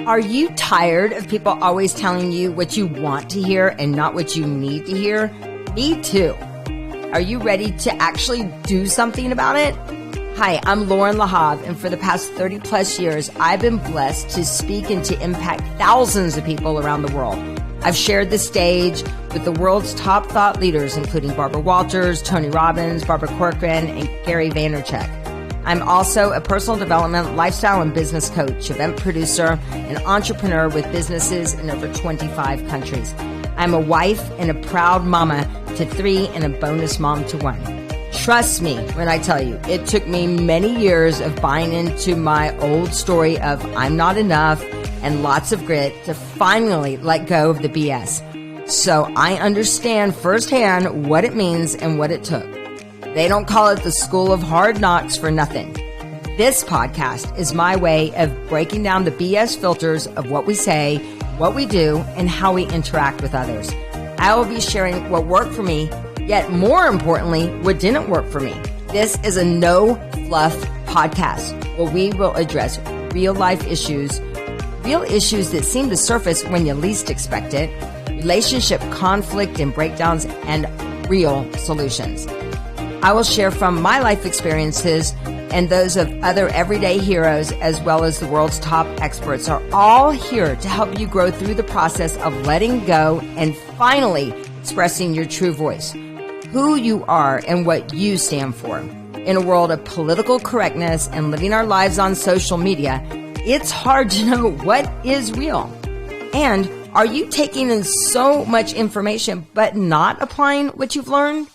Are you tired of people always telling you what you want to hear and not what you need to hear? Me too. Are you ready to actually do something about it? Hi, I'm Loren Lahav, and for the past 30 plus years, I've been blessed to speak and to impact thousands of people around the world. I've shared the stage with the world's top thought leaders, including Barbara Walters, Tony Robbins, Barbara Corcoran, and Gary Vaynerchuk. I'm also a personal development, lifestyle, and business coach, event producer, and entrepreneur with businesses in over 25 countries. I'm a wife and a proud mama to 3 and a bonus mom to 1. Trust me when I tell you, it took me many years of buying into my old story of I'm not enough and lots of grit to finally let go of the BS. So I understand firsthand what it means and what it took. They don't call it the school of hard knocks for nothing. This podcast is my way of breaking down the BS filters of what we say, what we do, and how we interact with others. I will be sharing what worked for me, yet more importantly, what didn't work for me. This is a no fluff podcast where we will address real life issues that seem to surface when you least expect it, relationship conflict and breakdowns, and real solutions. I will share from my life experiences and those of other everyday heroes, as well as the world's top experts, are all here to help you grow through the process of letting go and finally expressing your true voice, who you are and what you stand for. In a world of political correctness and living our lives on social media, it's hard to know what is real. And are you taking in so much information but not applying what you've learned?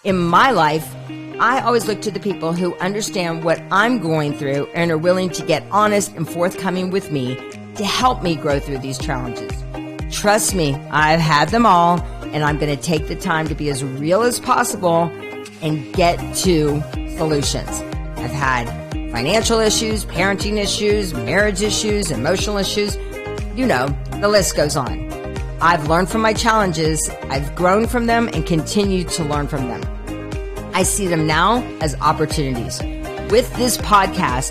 In my life, I always look to the people who understand what I'm going through and are willing to get honest and forthcoming with me to help me grow through these challenges. Trust me, I've had them all, and I'm going to take the time to be as real as possible and get to solutions. I've had financial issues, parenting issues, marriage issues, emotional issues. You know, the list goes on. I've learned from my challenges, I've grown from them, and continue to learn from them. I see them now as opportunities. With this podcast,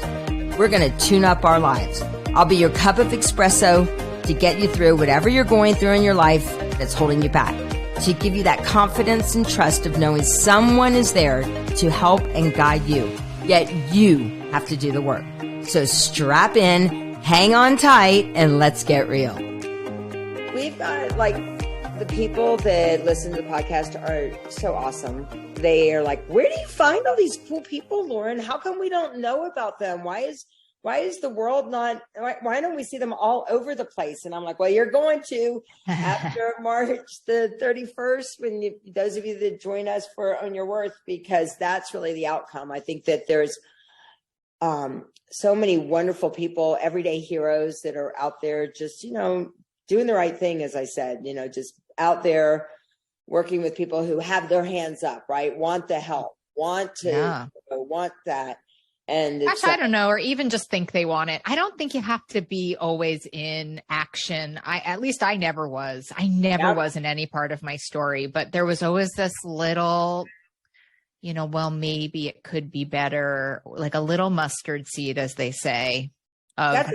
we're going to tune up our lives. I'll be your cup of espresso to get you through whatever you're going through in your life that's holding you back, to give you that confidence and trust of knowing someone is there to help and guide you, yet you have to do the work. So strap in, hang on tight, and let's get real. We've got the people that listen to the podcast are so awesome. They are like, where do you find all these cool people, Loren? How come we don't know about them? Why is the world not, why don't we see them all over the place? And I'm like, well, you're going to after March the 31st, when those of you that join us for Own Your Worth, because that's really the outcome. I think that there's so many wonderful people, everyday heroes that are out there just, doing the right thing, as I said, just out there working with people who have their hands up, right? Want the help, want that. And gosh, I don't know, or even just think they want it. I don't think you have to be always in action. At least I never was. I never was in any part of my story, but there was always this little, well, maybe it could be better, like a little mustard seed, as they say.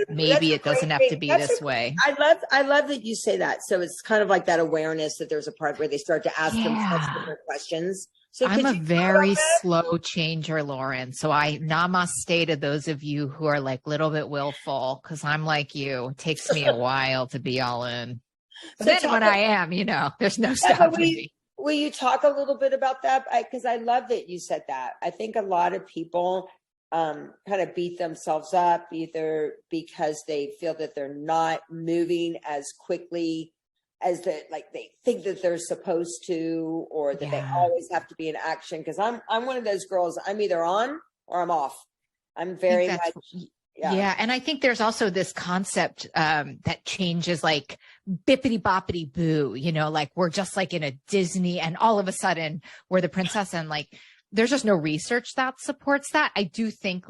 Maybe it doesn't have to be this way. I love that you say that. So it's kind of like that awareness that there's a part where they start to ask themselves different questions. So I'm a very slow changer, Loren. So I namaste to those of you who are like a little bit willful, because I'm like you. It takes me a while to be all in. But then when I am, there's no stopping me. Will you talk a little bit about that? Because I love that you said that. I think a lot of people kind of beat themselves up either because they feel that they're not moving as quickly as they think that they're supposed to, or that they always have to be in action. Because I'm one of those girls. I'm either on or I'm off. I'm very much. Yeah. And I think there's also this concept that changes like bippity boppity boo, like we're just like in a Disney and all of a sudden we're the princess, and like there's just no research that supports that. I do think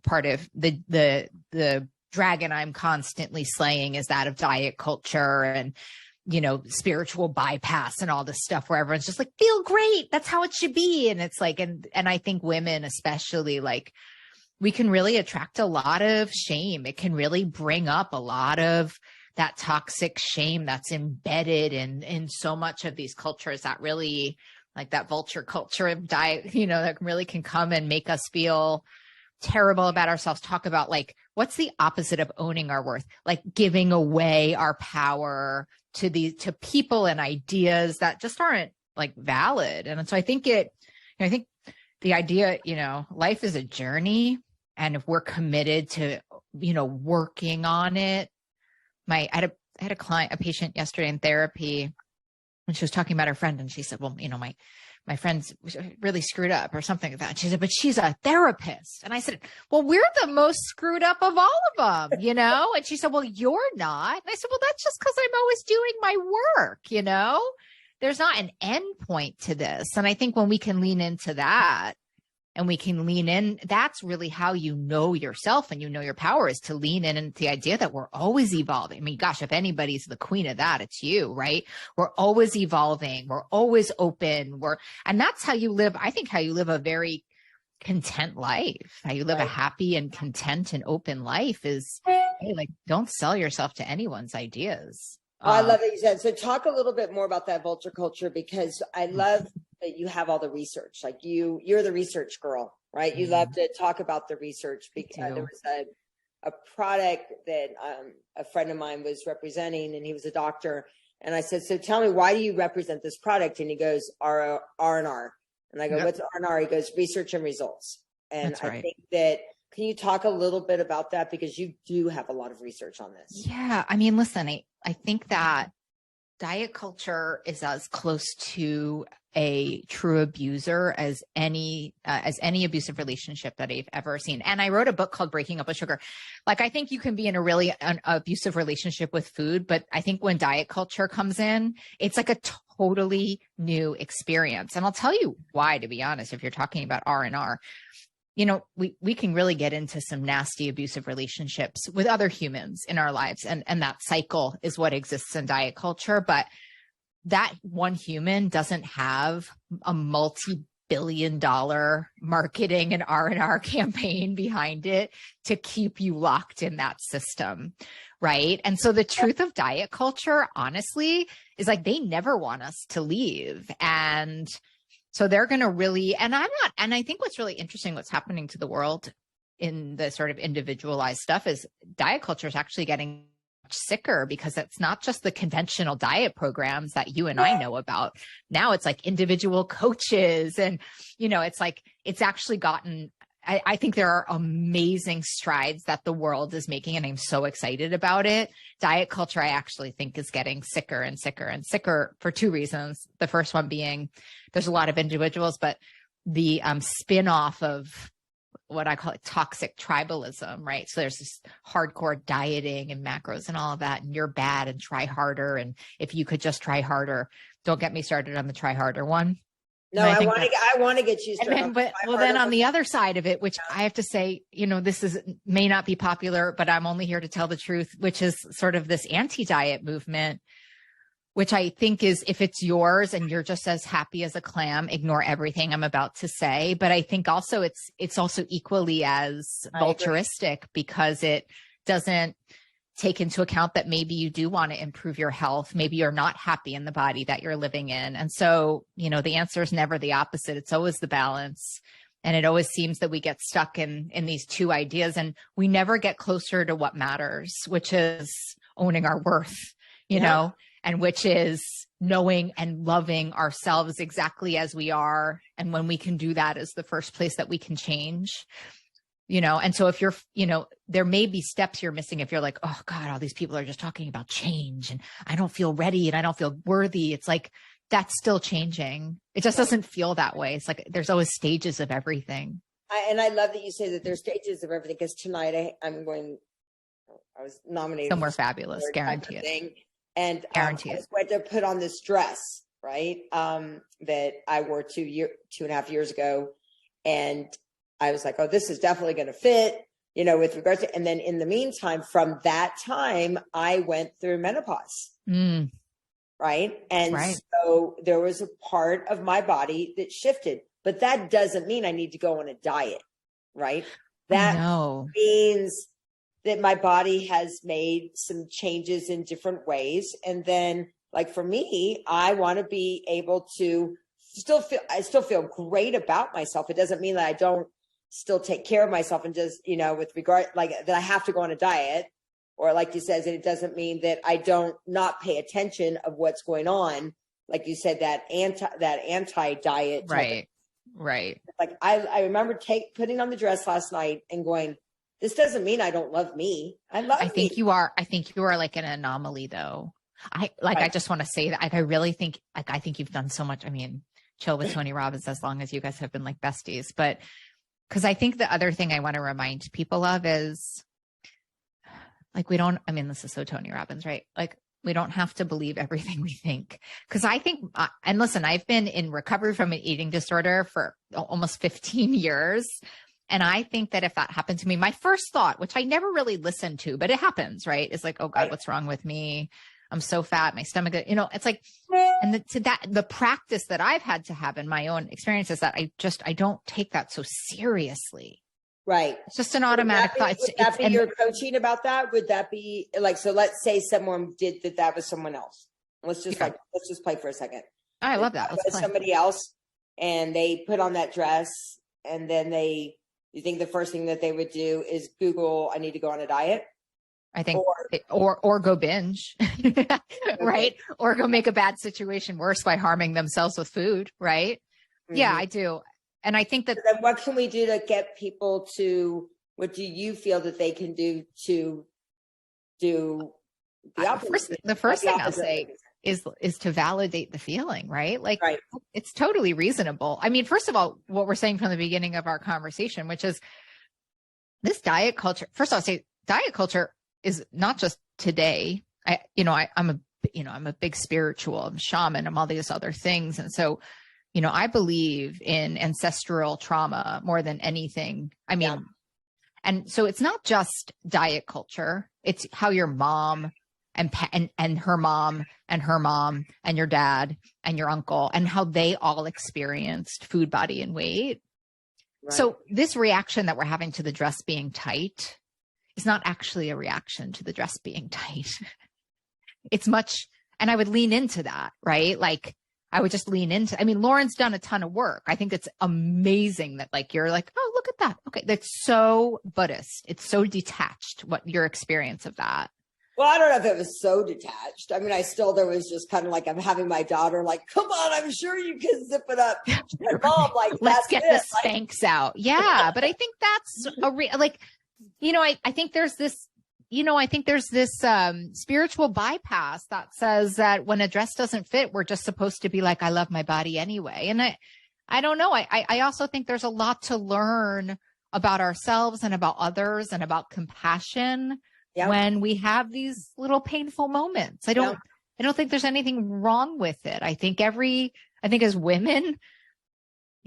part of the dragon I'm constantly slaying is that of diet culture and, spiritual bypass and all this stuff where everyone's just like, feel great. That's how it should be. And it's like, and I think women especially, like, we can really attract a lot of shame. It can really bring up a lot of that toxic shame that's embedded in so much of these cultures that really, like that vulture culture of diet, that really can come and make us feel terrible about ourselves. Talk about like, what's the opposite of owning our worth? Like giving away our power to people and ideas that just aren't like valid. And so I think the idea, life is a journey. And if we're committed to, working on it, I had a patient yesterday in therapy, and she was talking about her friend, and she said, well, my friend's really screwed up or something like that. And she said, but she's a therapist. And I said, well, we're the most screwed up of all of them, And she said, well, you're not. And I said, well, that's just because I'm always doing my work, There's not an end point to this. And I think when we can lean into that, and we can lean in, that's really how you know yourself and your power, is to lean in into the idea that we're always evolving. I mean, gosh, if anybody's the queen of that, it's you, right? We're always evolving. We're always open. And that's how you live. I think how you live a very content life, how you live a happy and content and open life is, hey, like, don't sell yourself to anyone's ideas. I love that you said. So talk a little bit more about that vulture culture, because I love that you have all the research. Like you're the research girl, right? You love to talk about the research, because there was a product that a friend of mine was representing, and he was a doctor. And I said, so tell me, why do you represent this product? And he goes, R&R. And I go, what's R&R? He goes, research and results. And I think that, can you talk a little bit about that? Because you do have a lot of research on this. Yeah. I mean, listen, I think that diet culture is as close to a true abuser as any abusive relationship that I've ever seen. And I wrote a book called Breaking Up with Sugar. Like, I think you can be in a really abusive relationship with food, but I think when diet culture comes in, it's like a totally new experience. And I'll tell you why, to be honest, if you're talking about R&R. We can really get into some nasty abusive relationships with other humans in our lives. And that cycle is what exists in diet culture. But that one human doesn't have a multi-billion-dollar marketing and R&R campaign behind it to keep you locked in that system. Right. And so the truth of diet culture, honestly, is like, they never want us to leave. And so they're going to really, and I think what's really interesting, what's happening to the world in the sort of individualized stuff, is diet culture is actually getting much sicker, because it's not just the conventional diet programs that you and I know about. Now it's like individual coaches, and, it's like, it's actually gotten, I think there are amazing strides that the world is making, and I'm so excited about it. Diet culture, I actually think, is getting sicker and sicker and sicker for two reasons. The first one being, there's a lot of individuals, but the spin-off of what I call it toxic tribalism, right? So there's this hardcore dieting and macros and all of that, and you're bad and try harder. And if you could just try harder, don't get me started on the try harder one. No, I want to get you started. Then on the other side of it, which I have to say, this may not be popular, but I'm only here to tell the truth, which is sort of this anti-diet movement, which I think is, if it's yours and you're just as happy as a clam, ignore everything I'm about to say. But I think also it's also equally as vulturistic, because it doesn't take into account that maybe you do want to improve your health. Maybe you're not happy in the body that you're living in. And so, the answer is never the opposite. It's always the balance. And it always seems that we get stuck in these two ideas, and we never get closer to what matters, which is owning our worth, you know, and which is knowing and loving ourselves exactly as we are. And when we can do that, is the first place that we can change. And so if you're, there may be steps you're missing if you're like, oh God, all these people are just talking about change and I don't feel ready and I don't feel worthy. It's like, that's still changing. It just doesn't feel that way. It's like, there's always stages of everything. And I love that you say that there's stages of everything, because tonight I was nominated somewhere fabulous, guarantee it. And I went to put on this dress, right? That I wore 2.5 years ago. And I was like, oh, this is definitely going to fit, with regards to, and then in the meantime, from that time, I went through menopause. Right. And so there was a part of my body that shifted, but that doesn't mean I need to go on a diet. Right. that I know. means that my body has made some changes in different ways. And then, like for me, I want to be able to I still feel great about myself. It doesn't mean that I don't still take care of myself and just, with regard, like that I have to go on a diet, or like you said, it doesn't mean that I don't not pay attention of what's going on. Like you said, that anti diet. Right. Right. Like I remember putting on the dress last night and going, this doesn't mean I don't love me. I think you are like an anomaly though. I just want to say that I really think I think you've done so much. I mean, chill with Tony Robbins as long as you guys have been like besties. But because I think the other thing I want to remind people of is like, this is so Tony Robbins, right? Like we don't have to believe everything we think. Because I think, and listen, I've been in recovery from an eating disorder for almost 15 years. And I think that if that happened to me, my first thought, which I never really listened to, but it happens, right? Is like, oh God, what's wrong with me? I'm so fat, my stomach, it's like, and the practice that I've had to have in my own experience is that I don't take that so seriously. Right. It's just an automatic thought. Would that be your coaching about that? Would that be like, so let's say someone did that was someone else. Let's just play for a second. Oh, I love that. Let's play. Somebody else and they put on that dress and then you think the first thing that they would do is Google, I need to go on a diet? I think, or go binge, right? Or go make a bad situation worse by harming themselves with food, right? Mm-hmm. Yeah, I do. And I think that. Then what can we do to get people to, what do you feel that they can do to do the opposite? The first thing I'll say is to validate the feeling, right? Like It's totally reasonable. I mean, first of all, what we're saying from the beginning of our conversation, which is this diet culture. First, I'll say diet culture is not just today. I'm a big spiritual, I'm shaman, I'm all these other things. And so, I believe in ancestral trauma more than anything. I mean, and so it's not just diet culture. It's how your mom and her mom and her mom and your dad and your uncle and how they all experienced food, body, and weight. Right. So this reaction that we're having to the dress being tight is not actually a reaction to the dress being tight. It's much, and I would lean into that, right? Like I would just lean into, Loren's done a ton of work. I think it's amazing that like, you're like, oh, look at that. Okay. That's so Buddhist. It's so detached, what your experience of that. Well, I don't know if it was so detached. There was just kind of like, I'm having my daughter like, come on, I'm sure you can zip it up. And mom, like, let's get the Spanx out. Yeah. But I think that's I think there's this, spiritual bypass that says that when a dress doesn't fit, we're just supposed to be like, I love my body anyway. And I don't know. I also think there's a lot to learn about ourselves and about others and about compassion when we have these little painful moments. I don't think there's anything wrong with it. I think as women,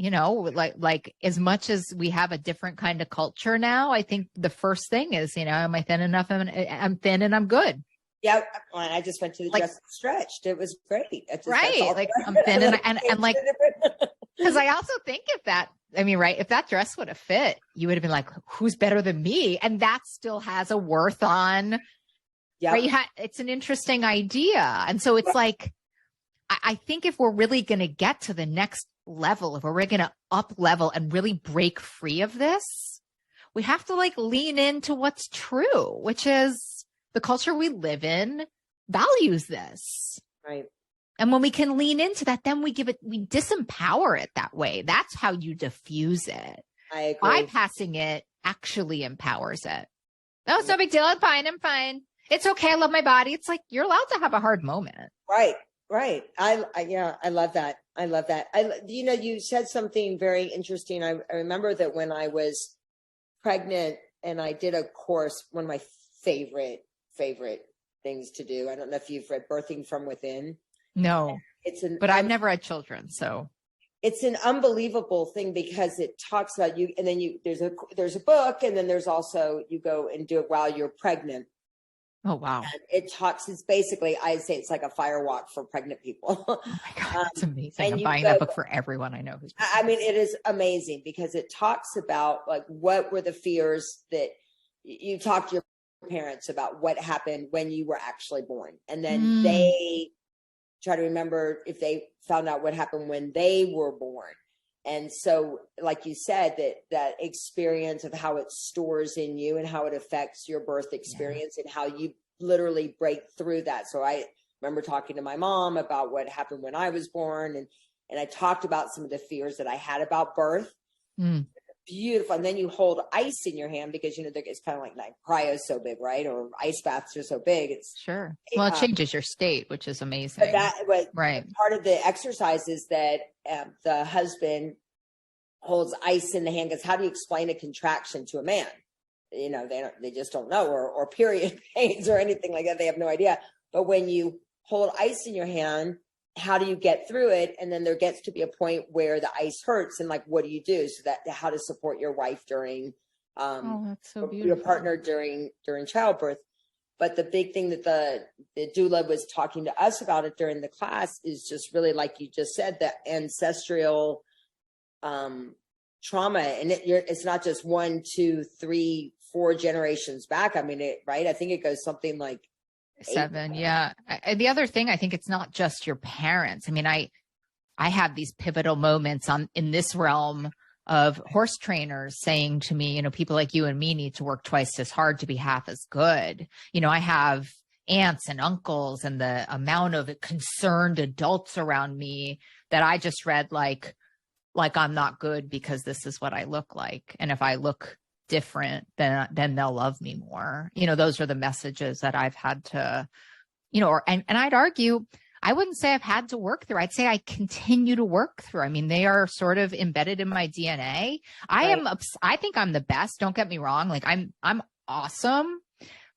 like as much as we have a different kind of culture now, I think the first thing is, am I thin enough? I'm thin and I'm good. Yeah. I just went to the dress stretched. It was great. Right. Like I'm thin and like, because I also think if that dress would have fit, you would have been like, who's better than me? And that still has a worth on. Yeah. Right? It's an interesting idea. And so it's like, I think if we're really going to get to the next level, if we're going to up level and really break free of this, we have to like lean into what's true, which is the culture we live in values this. Right. And when we can lean into that, then we disempower it that way. That's how you diffuse it. I agree. Bypassing it actually empowers it. Oh, it's no big deal. I'm fine. It's okay. I love my body. It's like, you're allowed to have a hard moment. Right. I love that. You said something very interesting. I remember that when I was pregnant and I did a course, one of my favorite things to do. I don't know if you've read Birthing from Within. No, but I've never had children. So it's an unbelievable thing because it talks about you. And then there's a book, and then there's also, you go and do it while you're pregnant. Oh, wow. And it talks, it's basically, I'd say it's like a fire walk for pregnant people. Oh my God, that's amazing. And I'm you buying go, that book for everyone I know who's I mean, it is amazing because it talks about like what were the fears that you talk to your parents about what happened when you were actually born. And then they try to remember if they found out what happened when they were born. And so, like you said, that experience of how it stores in you and how it affects your birth experience and how you literally break through that. So I remember talking to my mom about what happened when I was born, and I talked about some of the fears that I had about birth. Beautiful. And then you hold ice in your hand because, you know, it's kind of like cryo is so big, right? Or ice baths are so big. It's sure. Well, it changes your state, which is amazing. But right. Part of the exercise is that the husband holds ice in the hand because how do you explain a contraction to a man? You know, they just don't know, or period pains or anything like that. They have no idea. But when you hold ice in your hand, how do you get through it? And then there gets to be a point where the ice hurts, and like, what do you do? So that how to support your wife during, that's so beautiful. Your partner during childbirth. But the big thing that the doula was talking to us about it during the class is just really, like you just said, the ancestral trauma. And it's not just 1, 2, 3, 4 generations back. I mean, right? I think it goes something like 7. Yeah. The other thing, I think it's not just your parents. I mean, I have these pivotal moments in this realm of horse trainers saying to me, you know, people like you and me need to work twice as hard to be half as good. You know, I have aunts and uncles, and the amount of concerned adults around me that I just read like I'm not good because this is what I look like. And if I look different, then they'll love me more. You know, those are the messages that I've had to, you know, and I'd argue, I wouldn't say I've had to work through. I'd say I continue to work through. I mean, they are sort of embedded in my DNA. I think I'm the best. Don't get me wrong. Like I'm awesome,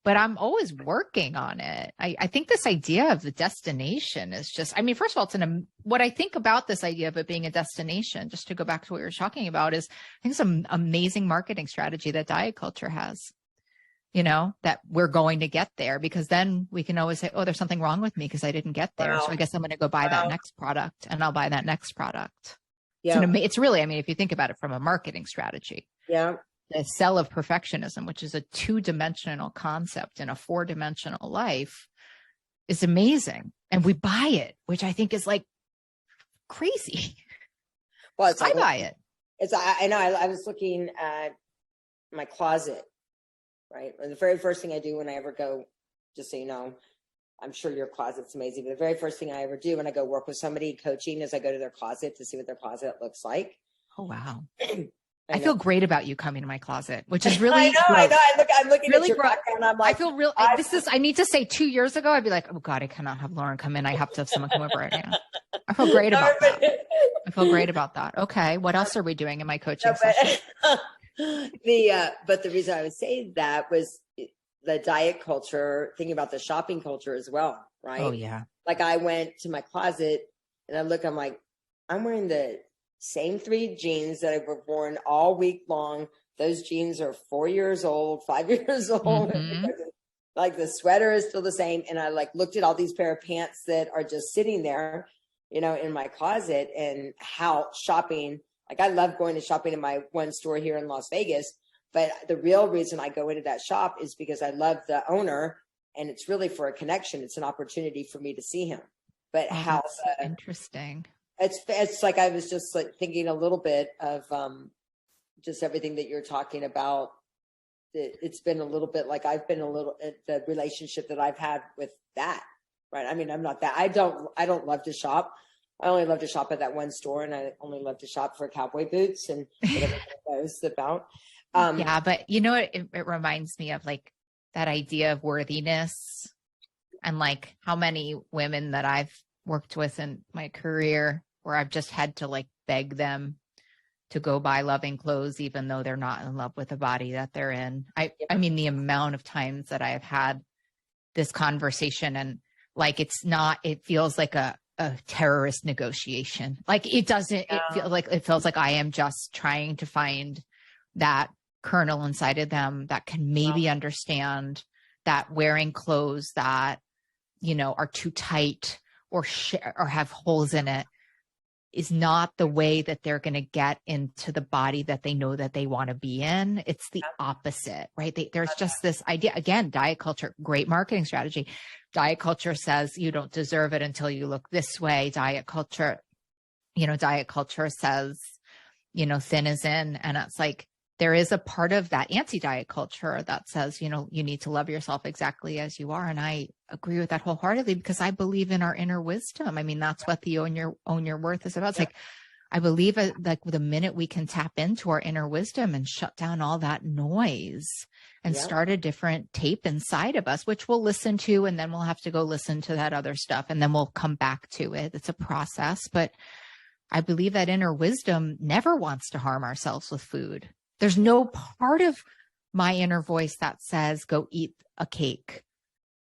but I'm always working on it. I think this idea of the destination is just, I mean, first of all, what I think about this idea of it being a destination, just to go back to what you were talking about, is I think it's an amazing marketing strategy that diet culture has, you know, that we're going to get there, because then we can always say, oh, there's something wrong with me because I didn't get there. Wow. So I guess I'm going to go buy that next product, and I'll buy that next product. Yeah. It's really, I mean, if you think about it from a marketing strategy. Yeah. The cell of perfectionism, which is a 2-dimensional concept in a 4-dimensional life, is amazing. And we buy it, which I think is like crazy. Well, I buy it. I know. I was looking at my closet, right? And the very first thing I do when I ever go, just so you know, I'm sure your closet's amazing, but the very first thing I ever do when I go work with somebody coaching is I go to their closet to see what their closet looks like. Oh, wow. I feel great about you coming to my closet, which is really. I know. I'm looking really at your background. I'm like, I feel real. I need to say 2 years ago, I'd be like, oh God, I cannot have Loren come in. I have to have someone come over right now. I feel great about that. I feel great about that. Okay. What else are we doing in my coaching session? But the reason I would say that was the diet culture, thinking about the shopping culture as well. Right. Oh yeah. Like I went to my closet and I'm like, I'm wearing the same 3 jeans that I were worn all week long. Those jeans are 4 years old, 5 years old. Mm-hmm. Like the sweater is still the same. And I like looked at all these pair of pants that are just sitting there, you know, in my closet, and how shopping, like I love going to shopping in my one store here in Las Vegas. But the real reason I go into that shop is because I love the owner, and it's really for a connection. It's an opportunity for me to see him. But that's interesting. It's like I was just like thinking a little bit of just everything that you're talking about. It's been a little bit like I've been the relationship that I've had with that, right? I mean, I'm not that. I don't love to shop. I only love to shop at that one store, and I only love to shop for cowboy boots and whatever that's about. Yeah, but you know, it reminds me of like that idea of worthiness, and like how many women that I've worked with in my career where I've just had to like beg them to go buy loving clothes, even though they're not in love with the body that they're in. I mean, the amount of times that I have had this conversation, and like, it feels like a terrorist negotiation. Like it feels like I am just trying to find that kernel inside of them that can maybe understand that wearing clothes that, are too tight or have holes in it is not the way that they're going to get into the body that they know that they want to be in. It's the opposite, right? There's just this idea, again, diet culture, great marketing strategy. Diet culture says you don't deserve it until you look this way. Diet culture says, thin is in. And it's like, there is a part of that anti-diet culture that says, you need to love yourself exactly as you are. And I agree with that wholeheartedly because I believe in our inner wisdom. I mean, that's what the own your worth is about. It's like, I believe like the minute we can tap into our inner wisdom and shut down all that noise and start a different tape inside of us, which we'll listen to, and then we'll have to go listen to that other stuff. And then we'll come back to it. It's a process, but I believe that inner wisdom never wants to harm ourselves with food. There's no part of my inner voice that says, go eat a cake.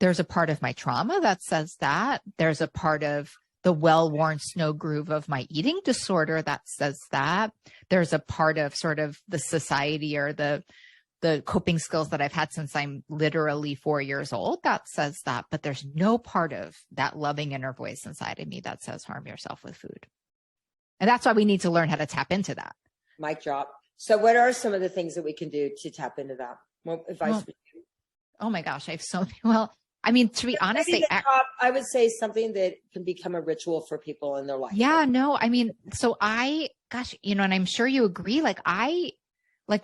There's a part of my trauma that says that. There's a part of the well-worn snow groove of my eating disorder that says that. There's a part of sort of the society or the coping skills that I've had since I'm literally 4 years old that says that. But there's no part of that loving inner voice inside of me that says harm yourself with food. And that's why we need to learn how to tap into that. Mic drop. So what are some of the things that we can do to tap into that? What advice would you? Oh my gosh, I have so many. Well, I mean, to be honest, I would say something that can become a ritual for people in their life. Yeah, no, I mean, so and I'm sure you agree, like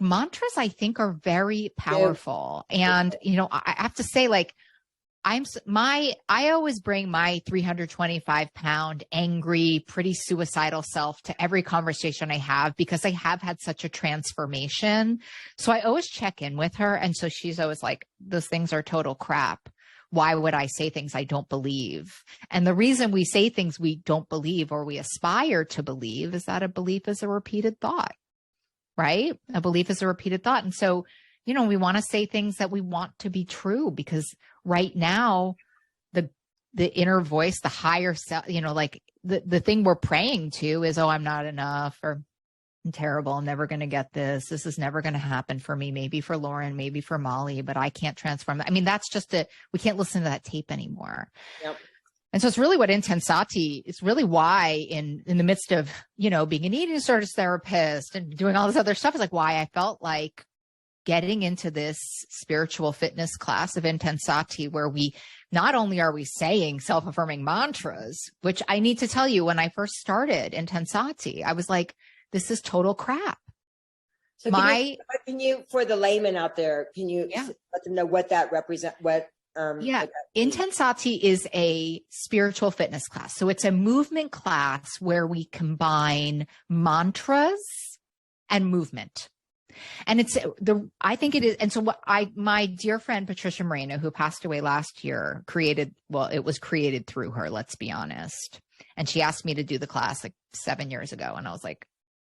mantras, I think are very powerful. And, I have to say, like, I always bring my 325-pound, angry, pretty suicidal self to every conversation I have because I have had such a transformation. So I always check in with her. And so she's always like, those things are total crap. Why would I say things I don't believe? And the reason we say things we don't believe or we aspire to believe is that a belief is a repeated thought, right? A belief is a repeated thought. And so, we want to say things that we want to be true because right now, the inner voice, the higher self, like the thing we're praying to is, oh, I'm not enough, or I'm terrible. I'm never going to get this. This is never going to happen for me. Maybe for Loren, maybe for Molly, but I can't transform that. I mean, that's just we can't listen to that tape anymore. Yep. And so it's really what intensati, it's really why in the midst of, being an eating disorder therapist and doing all this other stuff is like why I felt like getting into this spiritual fitness class of intensati, where we not only are we saying self-affirming mantras, which I need to tell you, when I first started intensati, I was like, this is total crap. So can you, for the layman out there, can you let them know what that represents? Intensati is a spiritual fitness class. So it's a movement class where we combine mantras and movement. And I think it is. And so my dear friend, Patricia Moreno, who passed away last year, it was created through her, let's be honest. And she asked me to do the class like 7 years ago. And I was like,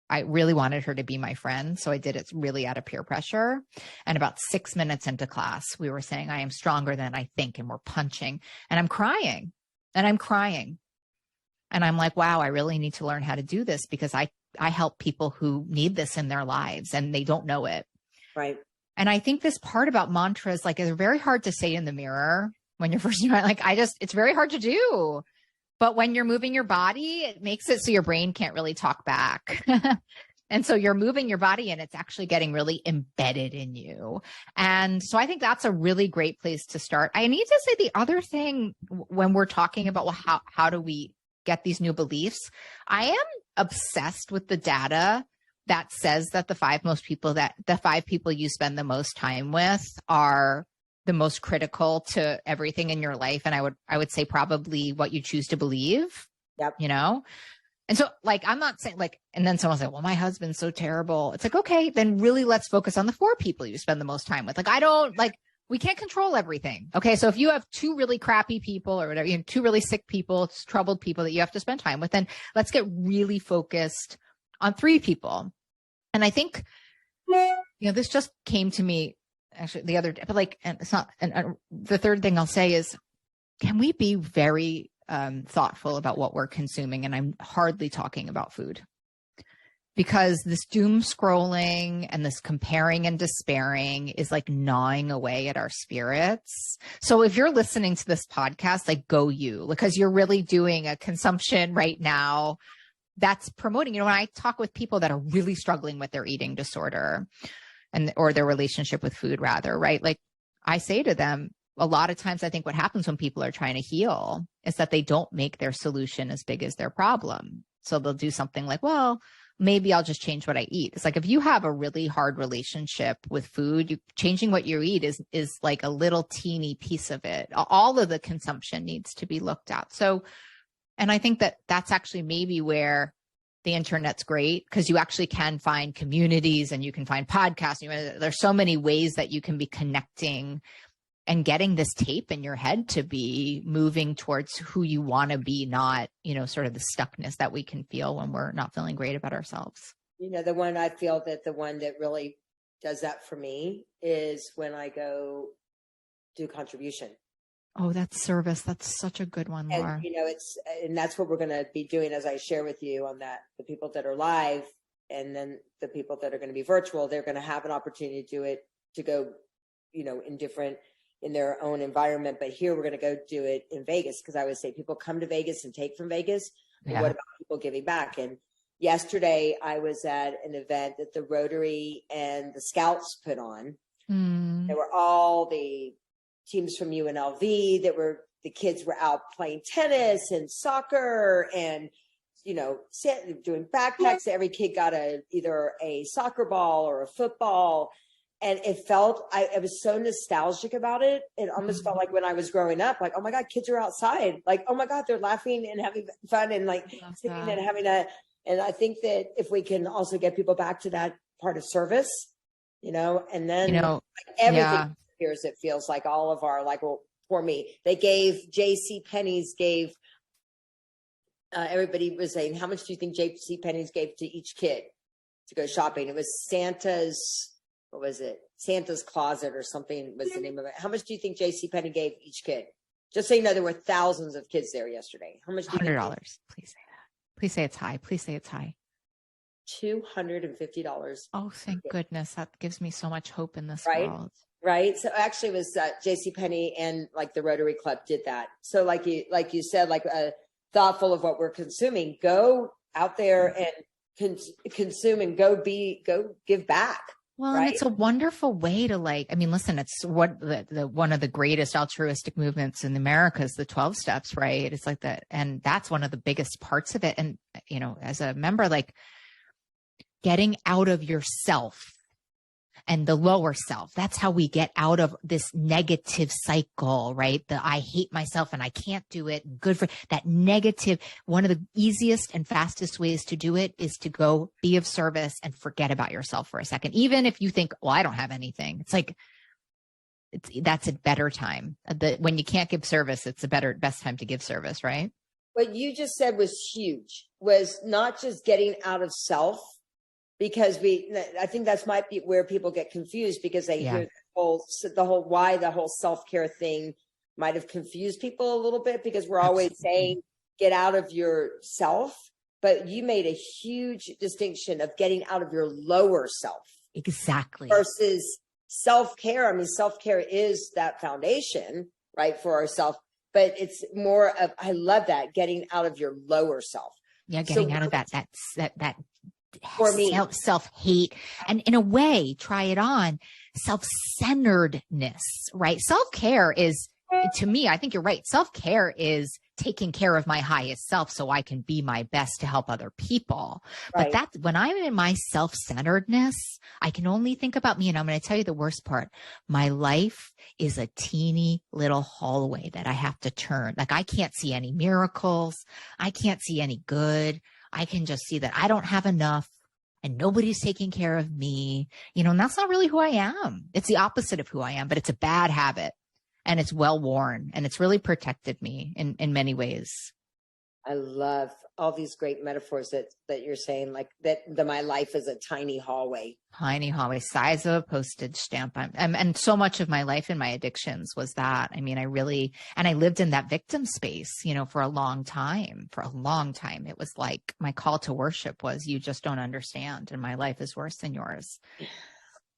I really wanted her to be my friend. So I did it really out of peer pressure. And about 6 minutes into class, we were saying, I am stronger than I think. And we're punching and I'm crying. And I'm like, wow, I really need to learn how to do this because I help people who need this in their lives and they don't know it. Right. And I think this part about mantras, like, is very hard to say in the mirror when you're first, it's very hard to do. But when you're moving your body, it makes it so your brain can't really talk back. And so you're moving your body and it's actually getting really embedded in you. And so I think that's a really great place to start. I need to say the other thing when we're talking about, well, how do we get these new beliefs? I am obsessed with the data that says that the five people you spend the most time with are the most critical to everything in your life. And I would say probably what you choose to believe. Yep. And so I'm not saying and then someone's like, well, my husband's so terrible. It's like, okay, then really let's focus on the 4 people you spend the most time with. We can't control everything. Okay. So if you have 2 really crappy people or whatever, 2 really sick people, troubled people that you have to spend time with, then let's get really focused on 3 people. And I think, this just came to me actually the other day, but and it's not, and the third thing I'll say is, can we be very thoughtful about what we're consuming? And I'm hardly talking about food. because this doom scrolling and this comparing and despairing is like gnawing away at our spirits. So if you're listening to this podcast, like go you, because you're really doing a consumption right now that's promoting, when I talk with people that are really struggling with their eating disorder or their relationship with food rather, right? Like I say to them, a lot of times I think what happens when people are trying to heal is that they don't make their solution as big as their problem. So they'll do something like, well, maybe I'll just change what I eat. It's like, if you have a really hard relationship with food, changing what you eat is like a little teeny piece of it. All of the consumption needs to be looked at. So, and I think that that's actually maybe where the internet's great, because you actually can find communities and you can find podcasts. There's so many ways that you can be connecting and getting this tape in your head to be moving towards who you want to be, not, sort of the stuckness that we can feel when we're not feeling great about ourselves. The one I feel that the one that really does that for me is when I go do contribution. Oh, that's service. That's such a good one, Laura. And that's what we're going to be doing, as I share with you on that, the people that are live and then the people that are going to be virtual, they're going to have an opportunity to do it, to go, in their own environment. But here we're going to go do it in Vegas, because I always say people come to Vegas and take from Vegas. Yeah. What about people giving back? And yesterday I was at an event that the Rotary and the Scouts put on. There were all the teams from UNLV the kids were out playing tennis and soccer and, doing backpacks. Every kid got either a soccer ball or a football. And it felt, I was so nostalgic about it. It almost felt like when I was growing up, like, oh my God, kids are outside. Like, oh my God, they're laughing and having fun and like sitting and having and I think that if we can also get people back to that part of service, and then like everything appears, it feels like all of our, like, well, for me, they gave JCPenney's everybody was saying, how much do you think JCPenney's gave to each kid to go shopping? It was Santa's, what was it? Santa's Closet or something was the name of it. How much do you think JCPenney gave each kid? Just so you know, there were thousands of kids there yesterday. How much? $100. Please say that. Please say it's high. Please say it's high. $250. Oh, thank goodness. That gives me so much hope in this world. Right. So actually it was JCPenney and like the Rotary Club did that. So like you said, like thoughtful of what we're consuming, go out there and consume and go give back. Well, right? And it's a wonderful way to listen, it's what the one of the greatest altruistic movements in America is the 12 steps, right? It's like that. And that's one of the biggest parts of it. And, as a member, like getting out of yourself and the lower self, that's how we get out of this negative cycle, right? I hate myself and I can't do it. Good for that negative. One of the easiest and fastest ways to do it is to go be of service and forget about yourself for a second. Even if you think, well, I don't have anything. It's like, that's a better time. When you can't give service, it's best time to give service, right? What you just said was huge, was not just getting out of self, because I think that's might be where people get confused, because they hear the whole self-care thing might have confused people a little bit, because we're always saying get out of yourself, but you made a huge distinction of getting out of your lower self. Exactly. Versus self-care. I mean, self-care is that foundation, right, for ourselves, but it's more of, I love that, getting out of your lower self. Yeah. Getting out of that for me, self-hate, and in a way, try it on, self-centeredness, right? Self-care is, to me, I think you're right. Self-care is taking care of my highest self so I can be my best to help other people. Right. But that's when I'm in my self-centeredness, I can only think about me. And I'm going to tell you the worst part. My life is a teeny little hallway that I have to turn. Like I can't see any miracles. I can't see any good. I can just see that I don't have enough and nobody's taking care of me, and that's not really who I am. It's the opposite of who I am, but it's a bad habit and it's well worn and it's really protected me in many ways. I love all these great metaphors that you're saying, like that my life is a tiny hallway. Tiny hallway, size of a postage stamp. And so much of my life and my addictions was that. I mean, I lived in that victim space, for a long time. It was like my call to worship was, you just don't understand. And my life is worse than yours.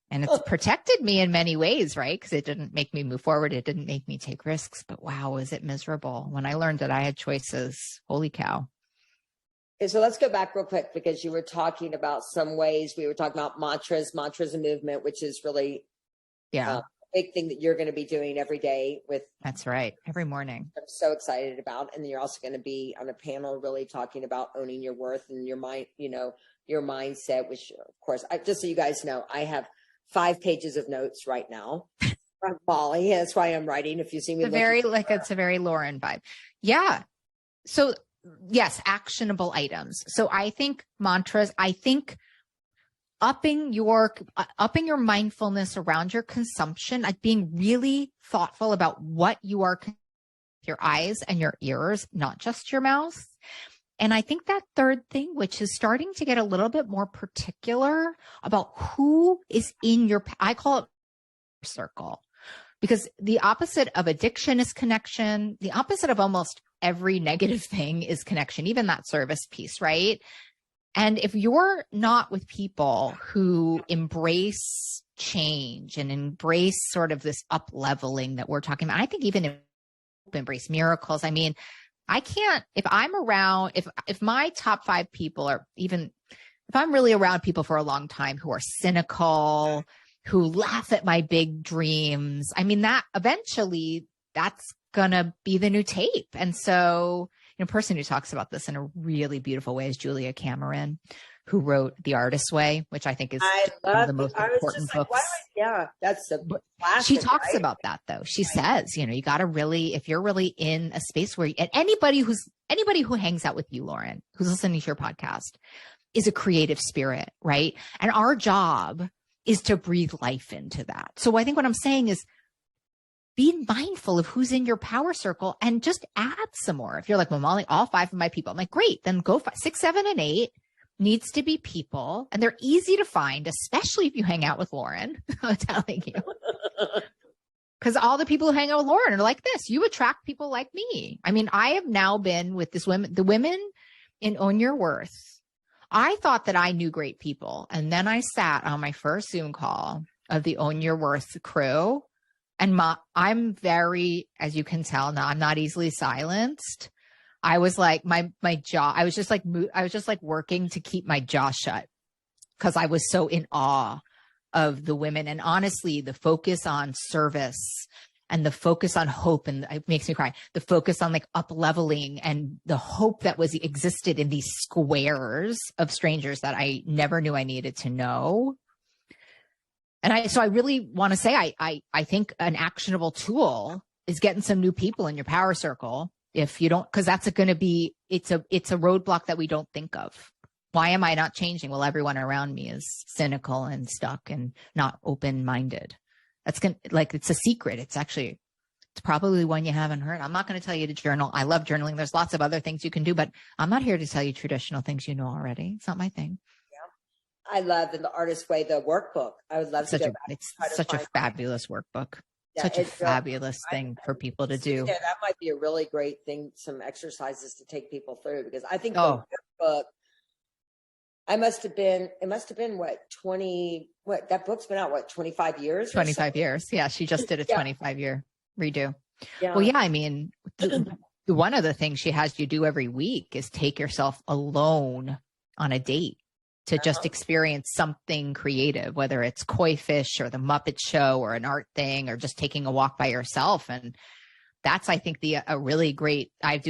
And it's protected me in many ways, right? Because it didn't make me move forward. It didn't make me take risks. But wow, was it miserable when I learned that I had choices. Holy cow. Okay, so let's go back real quick, because you were talking about some ways. We were talking about mantras and movement, which is really a big thing that you're going to be doing every day with. That's right. Every morning. I'm so excited about. And then you're also going to be on a panel really talking about owning your worth and your mind, your mindset, which of course, just so you guys know, I have 5 pages of notes right now from Molly. That's why I'm writing. If you see me, it's a very Loren vibe. Yeah. So yes, actionable items. So I think mantras, upping your mindfulness around your consumption, like being really thoughtful about what you are, your eyes and your ears, not just your mouth. And I think that third thing, which is starting to get a little bit more particular about who is in I call it circle, because the opposite of addiction is connection. The opposite of almost every negative thing is connection, even that service piece, right? And if you're not with people who embrace change and embrace sort of this up leveling that we're talking about, I think even embrace miracles. I mean, I can't, if I'm around, if my top 5 people are even, if I'm really around people for a long time who are cynical, who laugh at my big dreams, I mean, that eventually that's going to be the new tape. And so, a person who talks about this in a really beautiful way is Julia Cameron, who wrote The Artist's Way, which I think is one of the most important books. That's a classic. She talks about that though. She says, you got to really, if you're really in a space where, and anybody who hangs out with you, Loren, who's listening to your podcast, is a creative spirit, right? And our job is to breathe life into that. So I think what I'm saying is, be mindful of who's in your power circle and just add some more. If you're like, well, Molly, all 5 of my people, I'm like, great, then go 5, 6, 7, and 8 needs to be people. And they're easy to find, especially if you hang out with Loren, I'm telling you. Because all the people who hang out with Loren are like this. You attract people like me. I mean, I have now been with the women in Own Your Worth. I thought that I knew great people. And then I sat on my first Zoom call of the Own Your Worth crew. And I'm very, as you can tell now, I'm not easily silenced. I was like, my jaw, I was just like working to keep my jaw shut because I was so in awe of the women. And honestly, the focus on service and the focus on hope, and it makes me cry, the focus on like up leveling and the hope that existed in these squares of strangers that I never knew I needed to know. And so I really want to say, I think an actionable tool is getting some new people in your power circle. If you don't, because that's going to be, it's a roadblock that we don't think of. Why am I not changing? Well, everyone around me is cynical and stuck and not open-minded. It's a secret. It's probably one you haven't heard. I'm not going to tell you to journal. I love journaling. There's lots of other things you can do, but I'm not here to tell you traditional things you know already. It's not my thing. I love in The Artist's Way, the workbook. I would love to go back. It's such a fabulous workbook. Such a fabulous thing for people to do. Yeah, that might be a really great thing, some exercises to take people through, because I think the workbook, it must have been that book's been out, 25 years? 25 years. Yeah. She just did a 25-year redo. Yeah. Well, yeah, I mean, one of the things she has you do every week is take yourself alone on a date to just experience something creative, whether it's koi fish or the Muppet Show or an art thing or just taking a walk by yourself. And that's, I think, a really great, I'd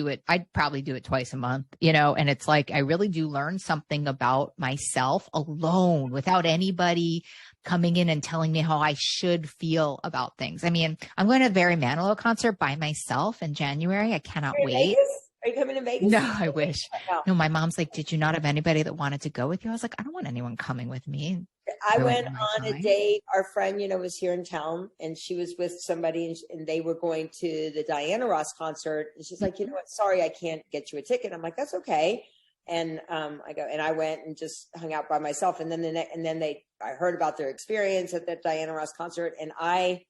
probably do it twice a month, and it's like, I really do learn something about myself alone without anybody coming in and telling me how I should feel about things. I mean, I'm going to the Barry Manilow concert by myself in January. I cannot wait. Vegas? Are you coming to Vegas? No, I wish. No, my mom's like, did you not have anybody that wanted to go with you? I was like, I don't want anyone coming with me. I went on a date. Our friend, was here in town, and she was with somebody, and they were going to the Diana Ross concert. And she's like, you know what? Sorry, I can't get you a ticket. I'm like, that's okay. And I went and just hung out by myself. And then I heard about their experience at that Diana Ross concert, and I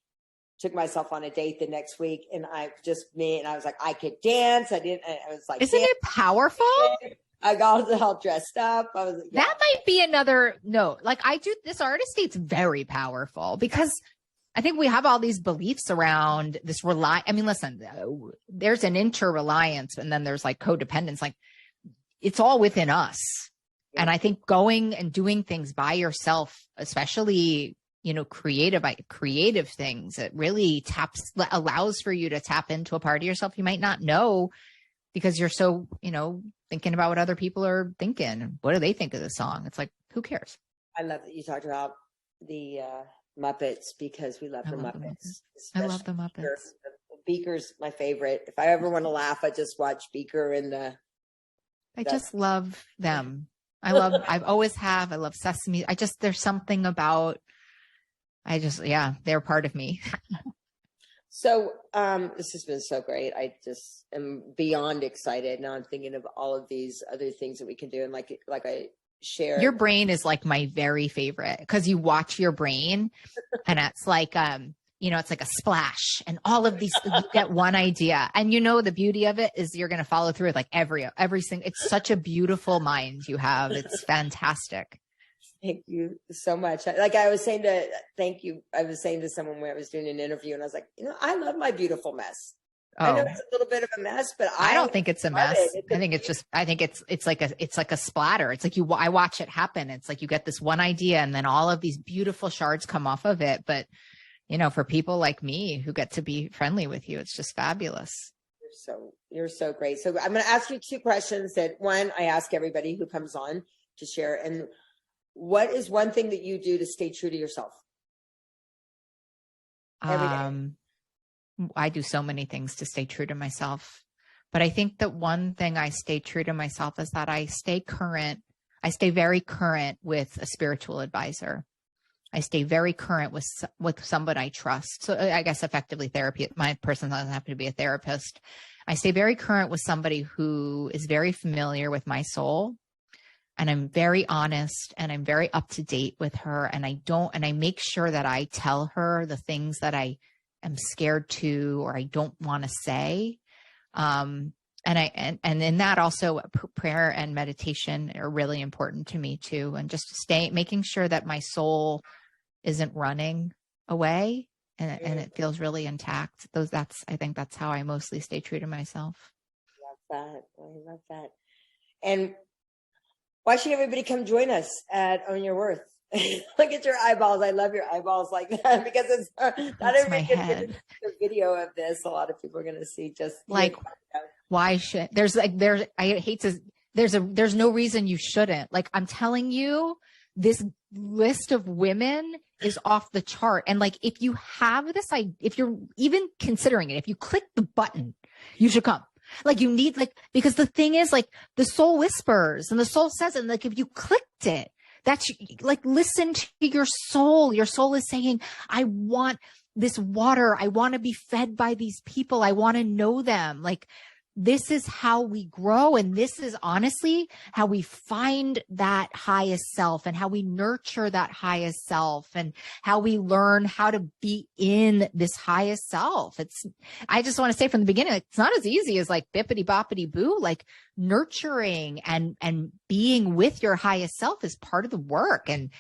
took myself on a date the next week, and I was like, I could dance. I was like, isn't it powerful? I got all dressed up. I was That might be another note. Like this artist date's very powerful because I think we have all these beliefs around this listen, there's an interreliance and then there's like codependence. Like it's all within us. Yeah. And I think going and doing things by yourself, especially, creative things, it really allows for you to tap into a part of yourself you might not know because you're so, thinking about what other people are thinking. What do they think of the song? It's like, who cares? I love that you talked about the Muppets because we love the Muppets. I love the Muppets. Beaker's my favorite. If I ever want to laugh, I just watch Beaker and I just love them. I've always have. I love Sesame. There's something about, they're part of me. So this has been so great. I just am beyond excited. Now I'm thinking of all of these other things that we can do. And like I shared. Your brain is like my very favorite because you watch your brain and it's like, it's like a splash and all of these, you get one idea. And the beauty of it is you're going to follow through with like every single, it's such a beautiful mind you have. It's fantastic. Thank you so much. Like I was saying to someone where I was doing an interview and I was like, I love my beautiful mess. Oh. I know it's a little bit of a mess, but I don't think it's a mess. I think it's like a splatter. It's like I watch it happen. It's like you get this one idea and then all of these beautiful shards come off of it. But, for people like me who get to be friendly with you, it's just fabulous. You're so great. So I'm going to ask you two questions that one, I ask everybody who comes on to share. And what is one thing that you do to stay true to yourself? Every day. I do so many things to stay true to myself, but I think that one thing I stay true to myself is that I stay very current with a spiritual advisor. I stay very current with someone I trust. So I guess effectively therapy, my person doesn't have to be a therapist. I stay very current with somebody who is very familiar with my soul. And I'm very honest and I'm very up to date with her. And I make sure that I tell her the things that I am scared to, or I don't want to say. And in that also prayer and meditation are really important to me too. And just making sure that my soul isn't running away and it feels really intact. I think that's how I mostly stay true to myself. I love that. And why should everybody come join us at Own Your Worth? Look at your eyeballs. I love your eyeballs like that because it's not everybody can get a video of this. A lot of people are going to see just like, why should there's no reason you shouldn't. Like I'm telling you, this list of women is off the chart. And like, if you have this, if you're even considering it, if you click the button, you should come. Like you need because the thing is like the soul whispers and the soul says it. And like, if you clicked it, that's like, listen to your soul. Your soul is saying, I want this water. I want to be fed by these people. I want to know them. Like this is how we grow. And this is honestly how we find that highest self and how we nurture that highest self and how we learn how to be in this highest self. I just want to say from the beginning, it's not as easy as like bippity boppity boo, like nurturing and being with your highest self is part of the work, and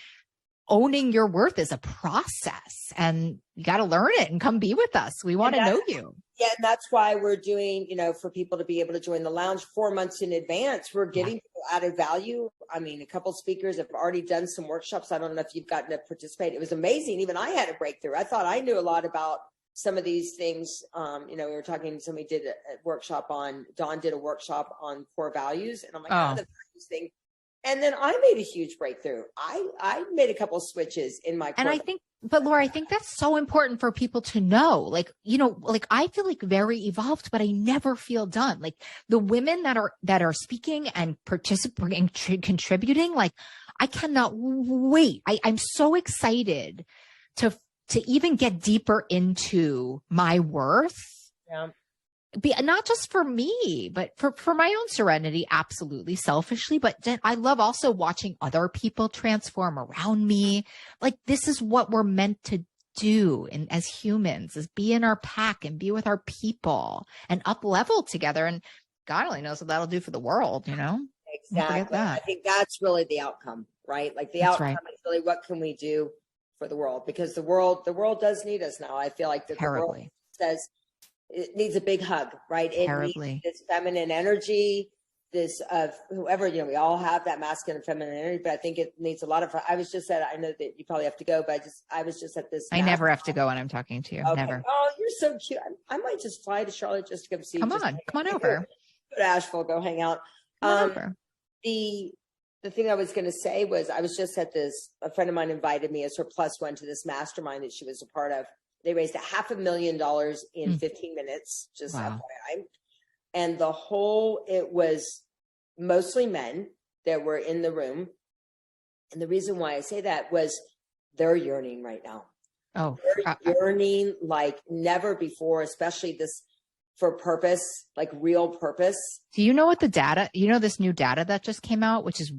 owning your worth is a process, and you got to learn it and come be with us. We want to know you. Yeah. And that's why we're doing, for people to be able to join the lounge 4 months in advance, we're getting people added value. I mean, a couple of speakers have already done some workshops. I don't know if you've gotten to participate. It was amazing. Even I had a breakthrough. I thought I knew a lot about some of these things. We were talking, somebody did a workshop Dawn did a workshop on core values. And I'm like, the values thing. And then I made a huge breakthrough. I made a couple of switches in my core. And I think, but Laura, I think that's so important for people to know. Like, I feel like very evolved, but I never feel done. Like the women that are speaking and participating, contributing, like I cannot wait. I'm so excited to even get deeper into my worth. Yeah. Not just for me, but for my own serenity, absolutely selfishly. But then I love also watching other people transform around me. Like, this is what we're meant to do as humans, is be in our pack and be with our people and up level together. And God only knows what that'll do for the world, you know? Exactly. I think that's really the outcome, right? Like the outcome is really, what can we do for the world? Because the world does need us now. I feel like that the world says it needs a big hug, right? It needs this feminine energy, this of whoever, you know, we all have that masculine and feminine energy, but I think it needs a lot of, I was just at, I know that you probably have to go, but I was just at this. I never have to go when I'm talking to you. Okay. Never. Oh, you're so cute. I might just fly to Charlotte just to come see you. Come on over. Go to Asheville, go hang out. The thing I was going to say was, I was just at this, a friend of mine invited me as her +1 to this mastermind that she was a part of. They raised $500,000 in 15 minutes, just FYI. And it was mostly men that were in the room. And the reason why I say that was they're yearning right now. Oh, they're yearning like never before, especially this for purpose, like real purpose. Do you know what this new data that just came out, which is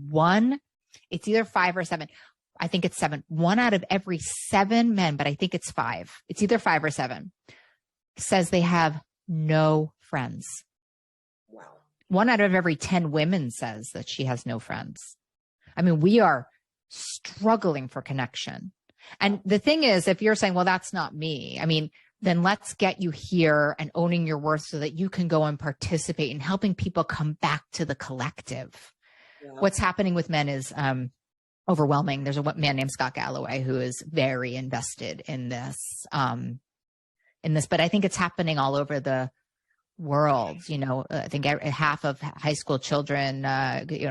it's either 5 or 7. I think it's 7. 1 out of every 7 men, but I think it's 5. It's either 5 or 7, says they have no friends. Wow. 1 out of every 10 women says that she has no friends. I mean, we are struggling for connection. And the thing is, if you're saying, well, that's not me, I mean, then let's get you here and owning your worth so that you can go and participate in helping people come back to the collective. Yeah. What's happening with men is overwhelming. There's a man named Scott Galloway who is very invested in this, but I think it's happening all over the world. You know, I think half of high school children,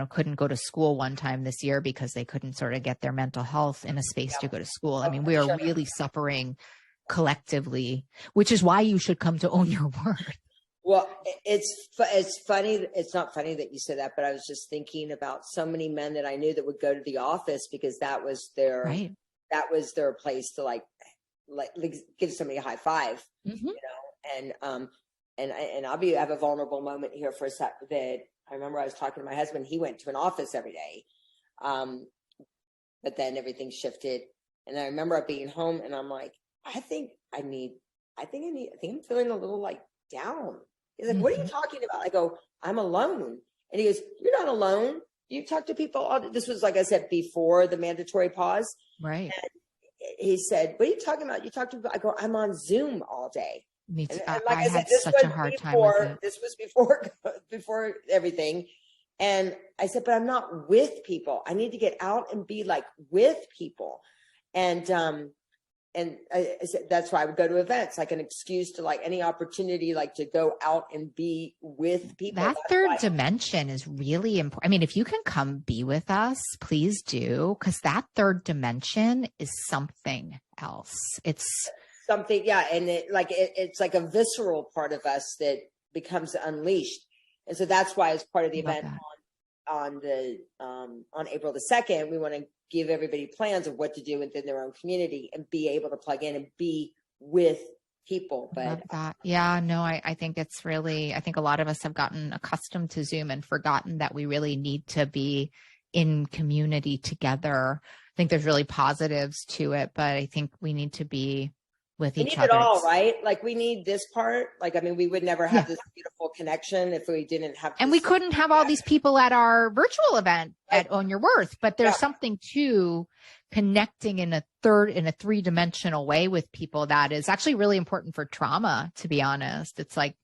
couldn't go to school one time this year because they couldn't sort of get their mental health in a space to go to school. I mean, we are really suffering collectively, which is why you should come to own your worth. Well, it's funny. It's not funny that you said that, but I was just thinking about so many men that I knew that would go to the office because that was their place to like give somebody a high five, you know. And I'll have a vulnerable moment here for a sec. That I remember I was talking to my husband. He went to an office every day, but then everything shifted. And I remember being home, and I'm like, I think I'm feeling a little like down. He's like, what are you talking about? I go, I'm alone. And he goes, you're not alone. You talk to people. This was, like I said, before the mandatory pause. Right. And he said, what are you talking about? You talk to people. I go, I'm on Zoom all day. Me too. And like I said, this such a hard time with it. This was before everything. And I said, but I'm not with people. I need to get out and be like with people. And I said, that's why I would go to events, like an excuse to like any opportunity, like to go out and be with people. That third dimension is really important. I mean, if you can come be with us, please do. Because that third dimension is something else. It's something. Yeah. And it's like a visceral part of us that becomes unleashed. And so that's why as part of the event on April the 2nd, we want to give everybody plans of what to do within their own community and be able to plug in and be with people. But I think it's really, I think a lot of us have gotten accustomed to Zoom and forgotten that we really need to be in community together. I think there's really positives to it, but I think we need to be with each other. We need it all, right? Like we need this part. Like, I mean, we would never have this beautiful connection if we didn't have. And we couldn't have all these people at our virtual event at Own Your Worth, but there's something to connecting in a 3-dimensional way with people that is actually really important for trauma, to be honest. It's like,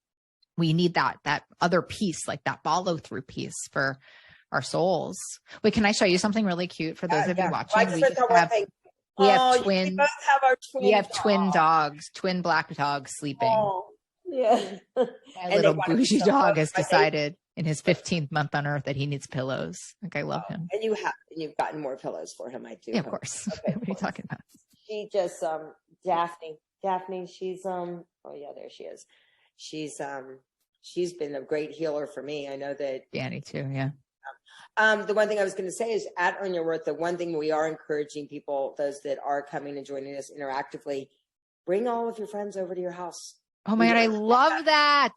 we need that other piece, like that follow through piece for our souls. Wait, can I show you something really cute for those of you watching? We have twins. We both have our twin. We have twin dogs, twin black dogs sleeping. Oh, yeah. My little bougie dog has decided in his 15th month on Earth that he needs pillows. Like, I love him. And you've gotten more pillows for him, I do. Yeah, of course. Okay, what are you talking about? She just Daphne. She's oh yeah, there she is. She's been a great healer for me. I know that Danny too. Yeah. The one thing I was going to say is at Own Your Worth, the one thing we are encouraging people, those that are coming and joining us interactively, bring all of your friends over to your house. Oh my God, I love that.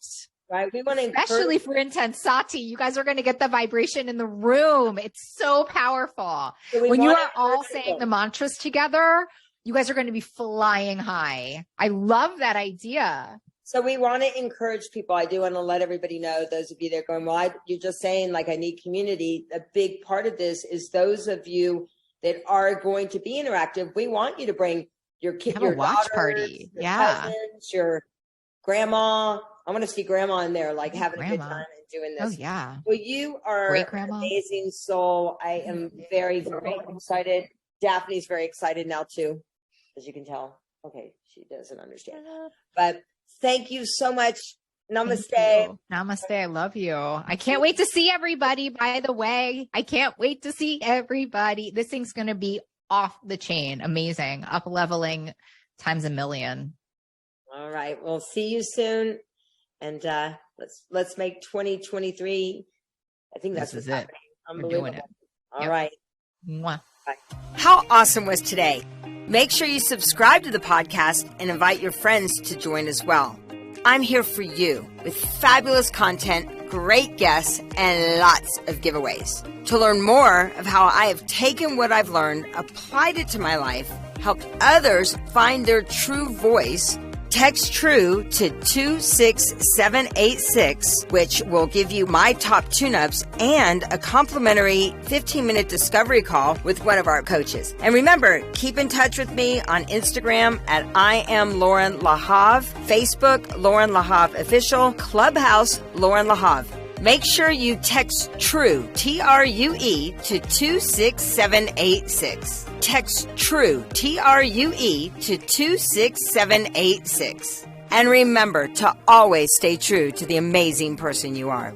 Right. We want to especially for Intensati. You guys are going to get the vibration in the room. It's so powerful. So when you are all saying the mantras together, you guys are going to be flying high. I love that idea. So we want to encourage people. I do want to let everybody know, those of you that are going, well, you're just saying like, I need community. A big part of this is those of you that are going to be interactive. We want you to bring your kid, your watch daughters, party. Your cousins, your grandma. I want to see grandma in there, like having a good time and doing this. Oh yeah. Well, you are an amazing soul. I am very, very excited. Daphne's very excited now too, as you can tell. Okay. She doesn't understand, but thank you so much. Namaste. Namaste. I love you. I can't wait to see everybody, by the way. I can't wait to see everybody. This thing's going to be off the chain. Amazing. Up leveling times a million. All right. We'll see you soon. And let's make 2023. I think that's what's happening. Unbelievable. We're doing it. All right. Mwah. Bye. How awesome was today? Make sure you subscribe to the podcast and invite your friends to join as well. I'm here for you with fabulous content, great guests, and lots of giveaways. To learn more of how I have taken what I've learned, applied it to my life, helped others find their true voice, text TRUE to 26786, which will give you my top tune-ups and a complimentary 15-minute discovery call with one of our coaches. And remember, keep in touch with me on Instagram at I am Loren Lahav, Facebook Loren Lahav Official, Clubhouse Loren Lahav. Make sure you text TRUE, TRUE, to 26786. Text TRUE, TRUE, to 26786. And remember to always stay true to the amazing person you are.